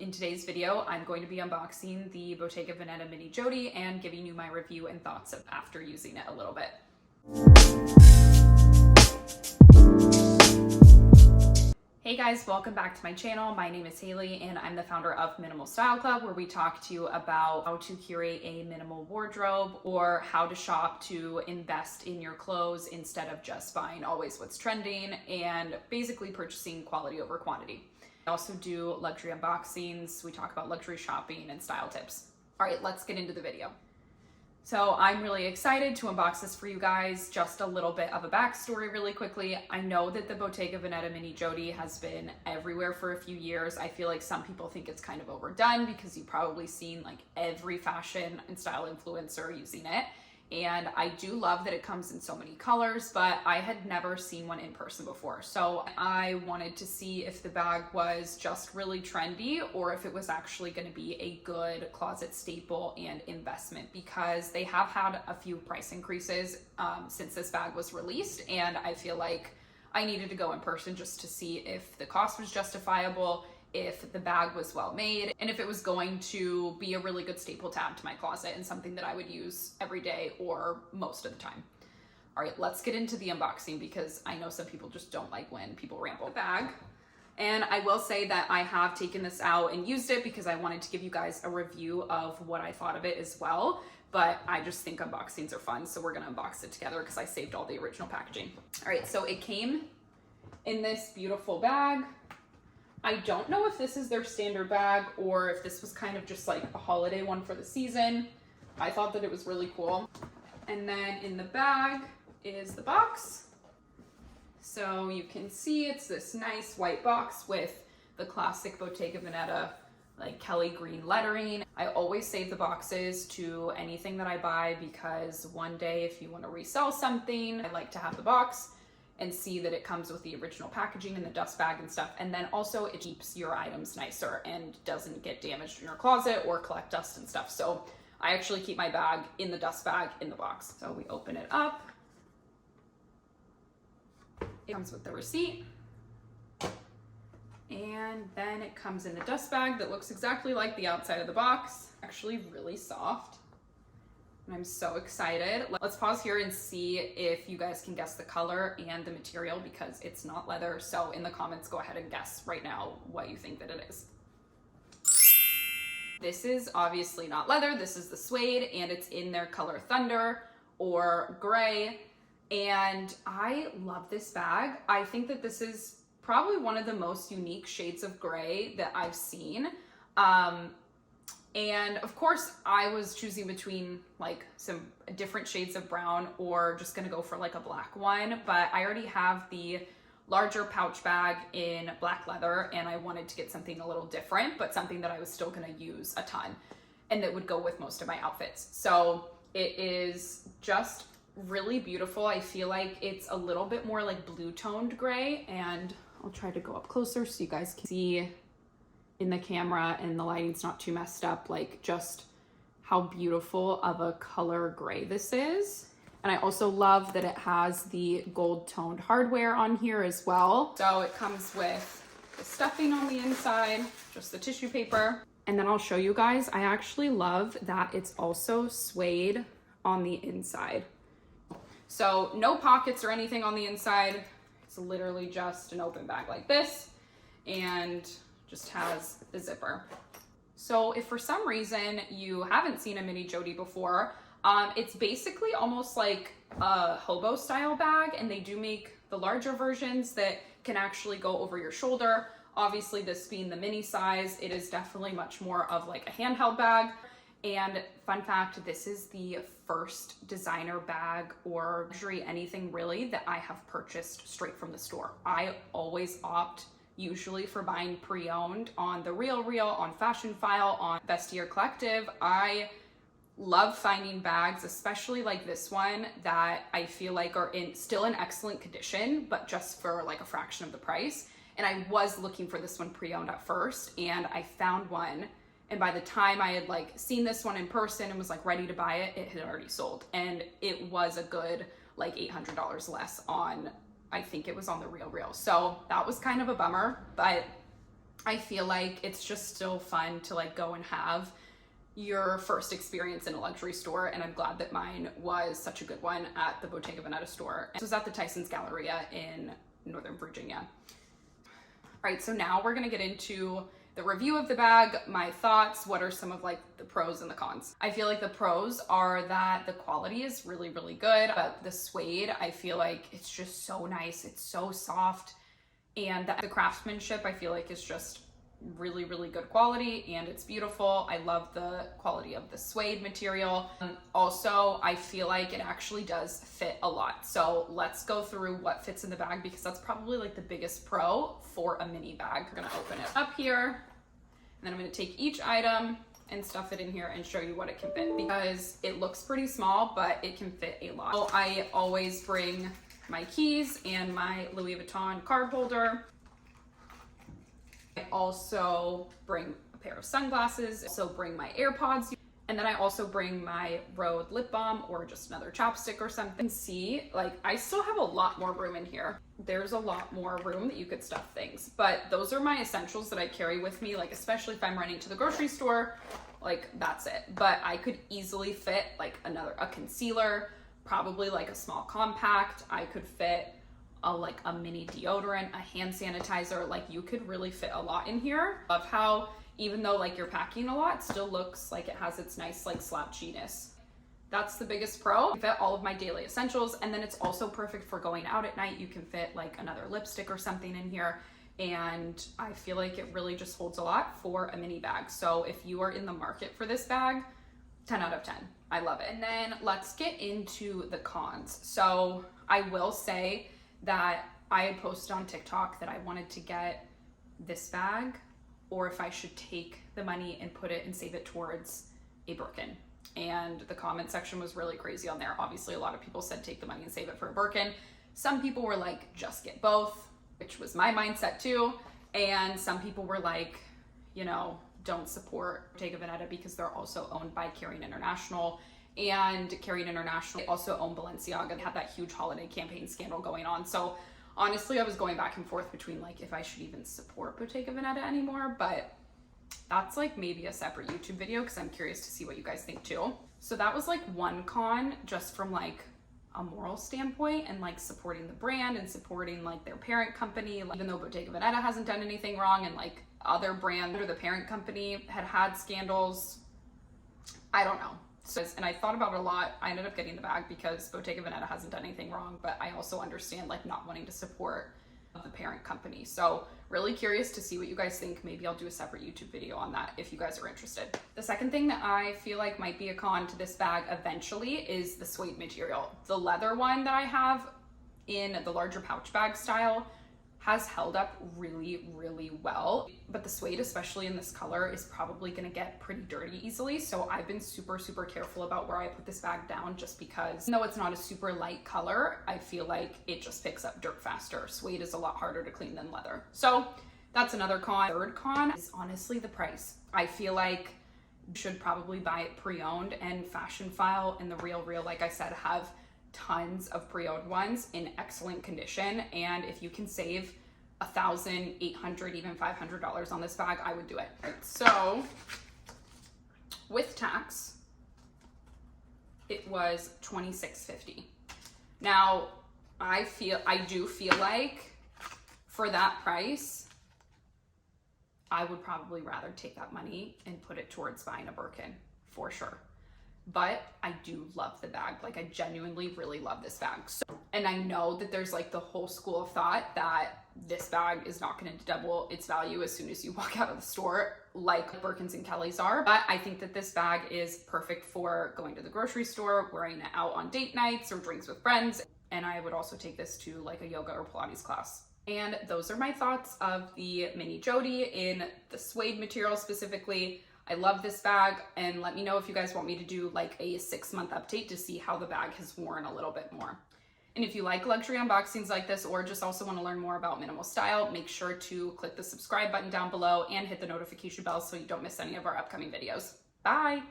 In today's video, I'm going to be unboxing the Bottega Veneta Mini Jodie and giving you my review and thoughts after using it a little bit. Hey guys, welcome back to my channel. My name is Haley and I'm the founder of Minimal Style Club, where we talk to you about how to curate a minimal wardrobe or how to shop to invest in your clothes instead of just buying always what's trending and basically purchasing quality over quantity. I also do luxury unboxings. We talk about luxury shopping and style tips. All right, let's get into the video. So I'm really excited to unbox this for you guys. Just a little bit of a backstory really quickly. I know that the Bottega Veneta Mini Jodie has been everywhere for a few years. I feel like some people think it's kind of overdone because you've probably seen like every fashion and style influencer using it. And I do love that it comes in so many colors, but I had never seen one in person before. So I wanted to see if the bag was just really trendy or if it was actually going to be a good closet staple and investment, because they have had a few price increases since this bag was released. And I feel like I needed to go in person just to see if the cost was justifiable, if the bag was well made, and if it was going to be a really good staple to add to my closet and something that I would use every day or most of the time. All right, let's get into the unboxing because I know some people just don't like when people ramble the bag. And I will say that I have taken this out and used it because I wanted to give you guys a review of what I thought of it as well. But I just think unboxings are fun, so we're gonna unbox it together because I saved all the original packaging. All right, so it came in this beautiful bag. I don't know if this is their standard bag or if this was kind of just like a holiday one for the season. I thought that it was really cool. And then in the bag is the box. So you can see it's this nice white box with the classic Bottega Veneta like Kelly green lettering. I always save the boxes to anything that I buy because one day if you want to resell something, I like to have the box and see that it comes with the original packaging and the dust bag and stuff. And then also it keeps your items nicer and doesn't get damaged in your closet or collect dust and stuff. So I actually keep my bag in the dust bag in the box. So we open it up. It comes with the receipt. And then it comes in a dust bag that looks exactly like the outside of the box. Actually really soft. I'm so excited. Let's pause here and see if you guys can guess the color and the material because it's not leather. So in the comments, go ahead and guess right now what you think that it is. This is obviously not leather. This is the suede and it's in their color Thunder or gray. And I love this bag. I think that this is probably one of the most unique shades of gray that I've seen. And of course I was choosing between like some different shades of brown or just gonna go for like a black one, but I already have the larger pouch bag in black leather and I wanted to get something a little different, but something that I was still gonna use a ton and that would go with most of my outfits. So it is just really beautiful. I feel like it's a little bit more like blue toned gray, and I'll try to go up closer so you guys can see in the camera and the lighting's not too messed up, like just how beautiful of a color gray this is. And I also love that it has the gold toned hardware on here as well. So it comes with the stuffing on the inside, just the tissue paper. And then I'll show you guys, I actually love that it's also suede on the inside. So no pockets or anything on the inside. It's literally just an open bag like this and just has the zipper. So if for some reason you haven't seen a Mini Jodie before, it's basically almost like a hobo style bag, and they do make the larger versions that can actually go over your shoulder. Obviously this being the mini size, it is definitely much more of like a handheld bag. And fun fact, this is the first designer bag or luxury anything really that I have purchased straight from the store. I always opt usually for buying pre-owned on The RealReal, on Fashion File, on Vestiaire Collective. I love finding bags, especially like this one, that I feel like are still in excellent condition, but just for like a fraction of the price. And I was looking for this one pre-owned at first, and I found one. And by the time I had like seen this one in person and was like ready to buy it, it had already sold. And it was a good like $800 less on, I think it was on The RealReal. So that was kind of a bummer, but I feel like it's just still fun to like go and have your first experience in a luxury store, and I'm glad that mine was such a good one at the Bottega Veneta store. This was at the Tyson's Galleria in Northern Virginia. All right, so now we're gonna get into the review of the bag, my thoughts, what are some of like the pros and the cons. I feel like the pros are that the quality is really, really good, but the suede, I feel like it's just so nice. It's so soft, and the craftsmanship I feel like is just really, really good quality, and it's beautiful. I love the quality of the suede material. Also, I feel like it actually does fit a lot. So let's go through what fits in the bag, because that's probably like the biggest pro for a mini bag. We're gonna open it up here, and then I'm gonna take each item and stuff it in here and show you what it can fit, because it looks pretty small, but it can fit a lot. So I always bring my keys and my Louis Vuitton card holder. I also bring a pair of sunglasses, also bring my AirPods, and then I also bring my Rhode lip balm or just another chapstick or something. See, like I still have a lot more room in here. There's a lot more room that you could stuff things, but those are my essentials that I carry with me, like especially if I'm running to the grocery store, like that's it. But I could easily fit like a concealer, probably like a small compact. I could fit like a mini deodorant, a hand sanitizer. Like you could really fit a lot in here. Love how even though like you're packing a lot, it still looks like it has its nice like slouchiness. That's the biggest pro. I fit all of my daily essentials, and then it's also perfect for going out at night. You can fit like another lipstick or something in here, and I feel like it really just holds a lot for a mini bag. So if you are in the market for this bag, 10 out of 10. I love it. And then let's get into the cons. So I will say that I had posted on TikTok that I wanted to get this bag, or if I should take the money and put it and save it towards a Birkin. And the comment section was really crazy on there. Obviously, a lot of people said take the money and save it for a Birkin. Some people were like, just get both, which was my mindset too. And some people were like, you know, don't support Bottega Veneta because they're also owned by Kering International. And Kering International also own Balenciaga. They had that huge holiday campaign scandal going on. So honestly, I was going back and forth between like if I should even support Bottega Veneta anymore, but that's like maybe a separate YouTube video because I'm curious to see what you guys think too. So that was like one con, just from like a moral standpoint and like supporting the brand and supporting like their parent company. Like, even though Bottega Veneta hasn't done anything wrong and like other brands or the parent company had scandals, I don't know. So, and I thought about it a lot. I ended up getting the bag because Bottega Veneta hasn't done anything wrong, but I also understand like not wanting to support the parent company. So really curious to see what you guys think. Maybe I'll do a separate YouTube video on that if you guys are interested. The second thing that I feel like might be a con to this bag eventually is the suede material. The leather one that I have in the larger pouch bag style has held up really, really well. But the suede, especially in this color, is probably gonna get pretty dirty easily. So I've been super, super careful about where I put this bag down, just because even though it's not a super light color, I feel like it just picks up dirt faster. Suede is a lot harder to clean than leather. So that's another con. Third con is honestly the price. I feel like you should probably buy it pre-owned, and Fashion File and The Real, like I said, have tons of pre-owned ones in excellent condition, and if you can save $1,800, even $500 on this bag, I would do it. Right, so with tax, it was $26.50. Now, I do feel like for that price, I would probably rather take that money and put it towards buying a Birkin, for sure. But I do love the bag. Like, I genuinely really love this bag. So, and I know that there's like the whole school of thought that this bag is not going to double its value as soon as you walk out of the store, like Birkins and Kellys are. But I think that this bag is perfect for going to the grocery store, wearing it out on date nights or drinks with friends. And I would also take this to like a yoga or Pilates class. And those are my thoughts of the mini Jodie in the suede material specifically. I love this bag, and let me know if you guys want me to do like a 6-month update to see how the bag has worn a little bit more. And if you like luxury unboxings like this, or just also want to learn more about minimal style, make sure to click the subscribe button down below and hit the notification bell so you don't miss any of our upcoming videos. Bye!